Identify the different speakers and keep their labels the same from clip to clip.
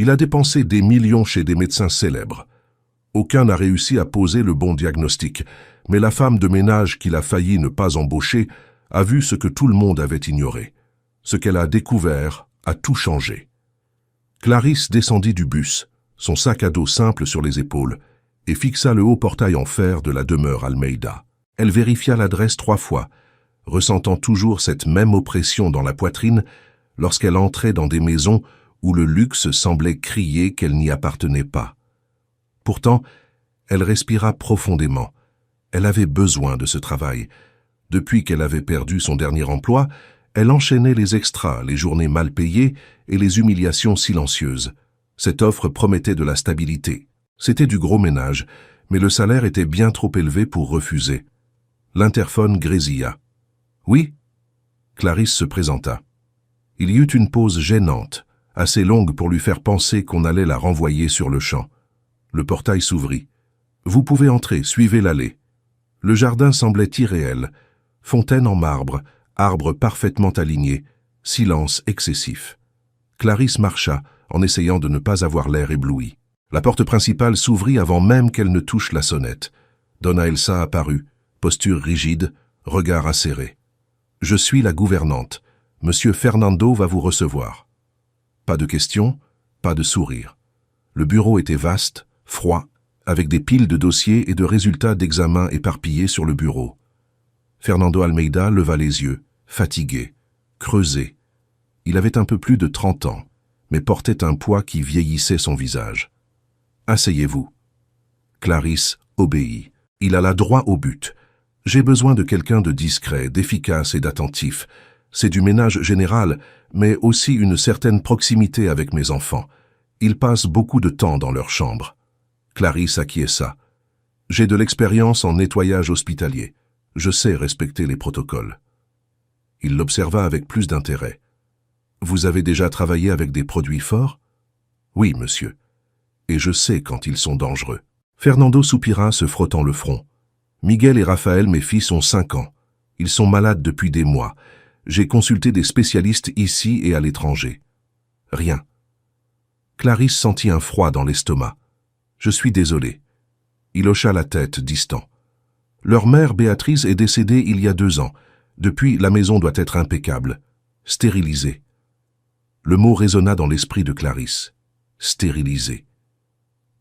Speaker 1: Il a dépensé des millions chez des médecins célèbres. Aucun n'a réussi à poser le bon diagnostic, mais la femme de ménage qu'il a failli ne pas embaucher a vu ce que tout le monde avait ignoré. Ce qu'elle a découvert a tout changé. Clarisse descendit du bus, son sac à dos simple sur les épaules, et fixa le haut portail en fer de la demeure Almeida. Elle vérifia l'adresse 3 fois, ressentant toujours cette même oppression dans la poitrine lorsqu'elle entrait dans des maisons où le luxe semblait crier qu'elle n'y appartenait pas. Pourtant, elle respira profondément. Elle avait besoin de ce travail. Depuis qu'elle avait perdu son dernier emploi, elle enchaînait les extras, les journées mal payées et les humiliations silencieuses. Cette offre promettait de la stabilité. C'était du gros ménage, mais le salaire était bien trop élevé pour refuser. L'interphone grésilla. « Oui ?» Clarisse se présenta. Il y eut une pause gênante, assez longue pour lui faire penser qu'on allait la renvoyer sur le champ. Le portail s'ouvrit. « Vous pouvez entrer, suivez l'allée. » Le jardin semblait irréel. Fontaine en marbre, arbres parfaitement alignés, silence excessif. Clarisse marcha, en essayant de ne pas avoir l'air ébloui. La porte principale s'ouvrit avant même qu'elle ne touche la sonnette. Donna Elsa apparut, posture rigide, regard acéré. « Je suis la gouvernante. Monsieur Fernando va vous recevoir. » Pas de questions, pas de sourire. Le bureau était vaste, froid, avec des piles de dossiers et de résultats d'examen éparpillés sur le bureau. Fernando Almeida leva les yeux, fatigué, creusé. Il avait un peu plus de 30 ans, mais portait un poids qui vieillissait son visage. « Asseyez-vous. » Clarisse obéit. Il alla droit au but. « J'ai besoin de quelqu'un de discret, d'efficace et d'attentif. C'est du ménage général, mais aussi une certaine proximité avec mes enfants. Ils passent beaucoup de temps dans leur chambre. » Clarisse acquiesça. « J'ai de l'expérience en nettoyage hospitalier. Je sais respecter les protocoles. » Il l'observa avec plus d'intérêt. « Vous avez déjà travaillé avec des produits forts ? » ?»« Oui, monsieur. Et je sais quand ils sont dangereux. » Fernando soupira, se frottant le front. « Miguel et Raphaël, mes fils, ont 5 ans. Ils sont malades depuis des mois. J'ai consulté des spécialistes ici et à l'étranger. Rien. » Clarisse sentit un froid dans l'estomac. « Je suis désolé. » Il hocha la tête, distant. « Leur mère, Béatrice, est décédée il y a 2 ans. Depuis, la maison doit être impeccable. Stérilisée. » Le mot résonna dans l'esprit de Clarisse. Stérilisée.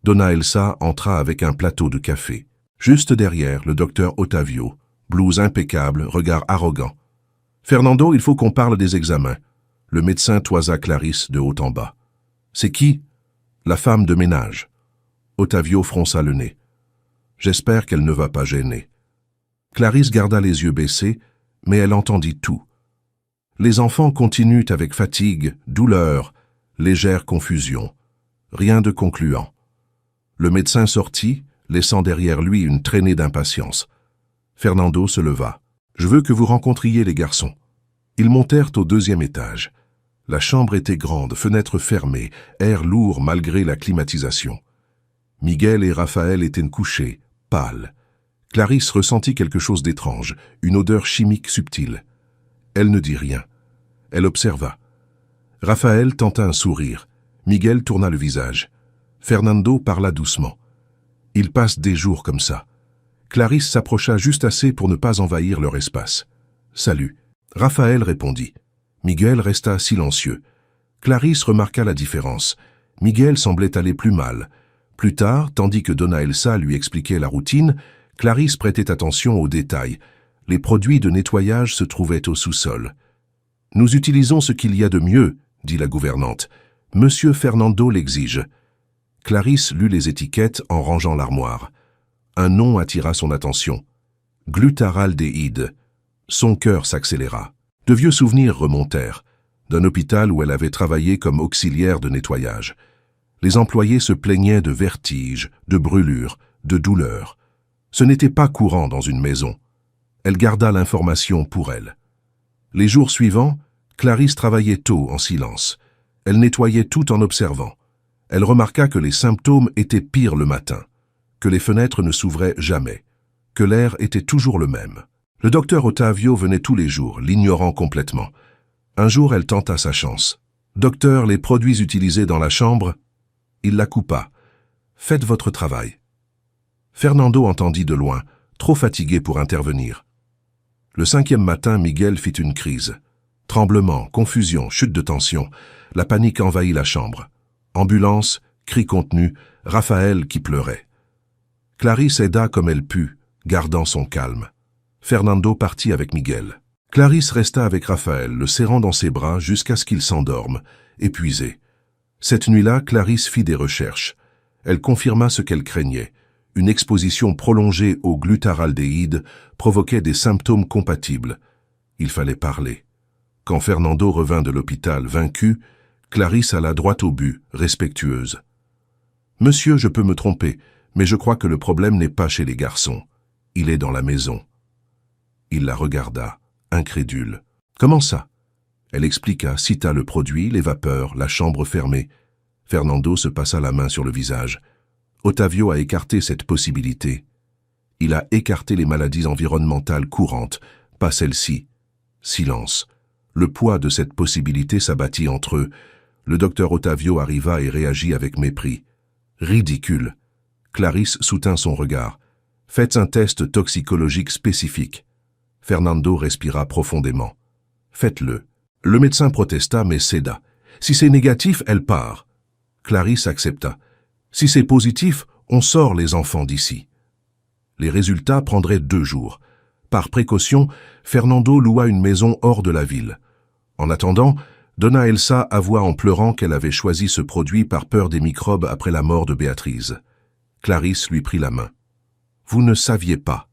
Speaker 1: Donna Elsa entra avec un plateau de café. Juste derrière, le docteur Ottavio, blouse impeccable, regard arrogant. « Fernando, il faut qu'on parle des examens. » Le médecin toisa Clarisse de haut en bas. « C'est qui ?»« La femme de ménage. » Ottavio fronça le nez. « J'espère qu'elle ne va pas gêner. » Clarisse garda les yeux baissés, mais elle entendit tout. Les enfants continuent avec fatigue, douleur, légère confusion. Rien de concluant. Le médecin sortit, laissant derrière lui une traînée d'impatience. Fernando se leva. « Je veux que vous rencontriez les garçons. » Ils montèrent au 2e étage. La chambre était grande, fenêtres fermées, air lourd malgré la climatisation. Miguel et Raphaël étaient couchés, pâles. Clarisse ressentit quelque chose d'étrange, une odeur chimique subtile. Elle ne dit rien. Elle observa. Raphaël tenta un sourire. Miguel tourna le visage. Fernando parla doucement. Ils passent des jours comme ça. Clarisse s'approcha juste assez pour ne pas envahir leur espace. « Salut. » Raphaël répondit. Miguel resta silencieux. Clarisse remarqua la différence. Miguel semblait aller plus mal. Plus tard, tandis que Donna Elsa lui expliquait la routine, Clarisse prêtait attention aux détails. Les produits de nettoyage se trouvaient au sous-sol. « Nous utilisons ce qu'il y a de mieux, » dit la gouvernante. « Monsieur Fernando l'exige. » Clarisse lut les étiquettes en rangeant l'armoire. Un nom attira son attention. Glutaraldéhyde. Son cœur s'accéléra. De vieux souvenirs remontèrent, d'un hôpital où elle avait travaillé comme auxiliaire de nettoyage. Les employés se plaignaient de vertiges, de brûlures, de douleurs. Ce n'était pas courant dans une maison. Elle garda l'information pour elle. Les jours suivants, Clarisse travaillait tôt en silence. Elle nettoyait tout en observant. Elle remarqua que les symptômes étaient pires le matin, que les fenêtres ne s'ouvraient jamais, que l'air était toujours le même. Le docteur Ottavio venait tous les jours, l'ignorant complètement. Un jour, elle tenta sa chance. « Docteur, les produits utilisés dans la chambre ?» Il la coupa. « Faites votre travail. » Fernando entendit de loin, trop fatigué pour intervenir. Le 5e matin, Miguel fit une crise. Tremblement, confusion, chute de tension. La panique envahit la chambre. Ambulance, cris contenus, Raphaël qui pleurait. Clarisse aida comme elle put, gardant son calme. Fernando partit avec Miguel. Clarisse resta avec Raphaël, le serrant dans ses bras jusqu'à ce qu'il s'endorme, épuisé. Cette nuit-là, Clarisse fit des recherches. Elle confirma ce qu'elle craignait. Une exposition prolongée au glutaraldéhyde provoquait des symptômes compatibles. Il fallait parler. Quand Fernando revint de l'hôpital vaincu, Clarisse alla droit au but, respectueuse. « Monsieur, je peux me tromper, mais je crois que le problème n'est pas chez les garçons. Il est dans la maison. » Il la regarda, incrédule. « Comment ça ?» Elle expliqua, cita le produit, les vapeurs, la chambre fermée. Fernando se passa la main sur le visage. Otavio a écarté cette possibilité. Il a écarté les maladies environnementales courantes, pas celle-ci. Silence. Le poids de cette possibilité s'abattit entre eux. Le docteur Otavio arriva et réagit avec mépris. Ridicule. Clarisse soutint son regard. Faites un test toxicologique spécifique. Fernando respira profondément. Faites-le. Le médecin protesta mais céda. Si c'est négatif, elle part. Clarisse accepta. Si c'est positif, on sort les enfants d'ici. Les résultats prendraient 2 jours. Par précaution, Fernando loua une maison hors de la ville. En attendant, Donna Elsa avoua en pleurant qu'elle avait choisi ce produit par peur des microbes après la mort de Béatrice. Clarisse lui prit la main. « Vous ne saviez pas. »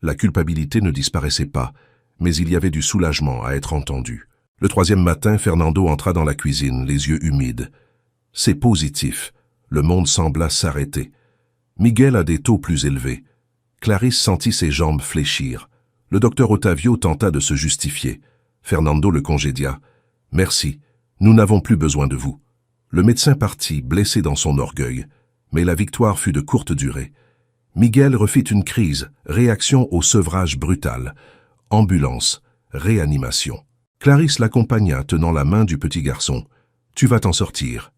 Speaker 1: La culpabilité ne disparaissait pas, mais il y avait du soulagement à être entendu. Le 3e matin, Fernando entra dans la cuisine, les yeux humides. « C'est positif. » Le monde sembla s'arrêter. Miguel a des taux plus élevés. Clarisse sentit ses jambes fléchir. Le docteur Otavio tenta de se justifier. Fernando le congédia. « Merci, nous n'avons plus besoin de vous. » Le médecin partit, blessé dans son orgueil. Mais la victoire fut de courte durée. Miguel refit une crise, réaction au sevrage brutal. Ambulance, réanimation. Clarisse l'accompagna, tenant la main du petit garçon. « Tu vas t'en sortir. »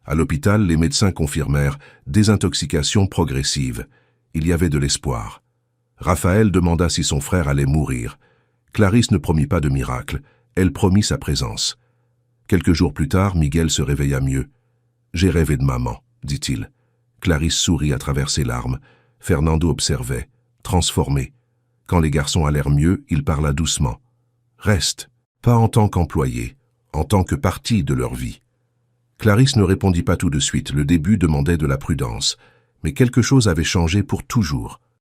Speaker 1: À l'hôpital, les médecins confirmèrent désintoxication progressive. Il y avait de l'espoir. Raphaël demanda si son frère allait mourir. Clarisse ne promit pas de miracle. Elle promit sa présence. Quelques jours plus tard, Miguel se réveilla mieux. « J'ai rêvé de maman », dit-il. Clarisse sourit à travers ses larmes. Fernando observait, transformé. Quand les garçons allèrent mieux, il parla doucement. « Reste, pas en tant qu'employé, en tant que partie de leur vie. » Clarisse ne répondit pas tout de suite, le début demandait de la prudence. Mais quelque chose avait changé pour toujours.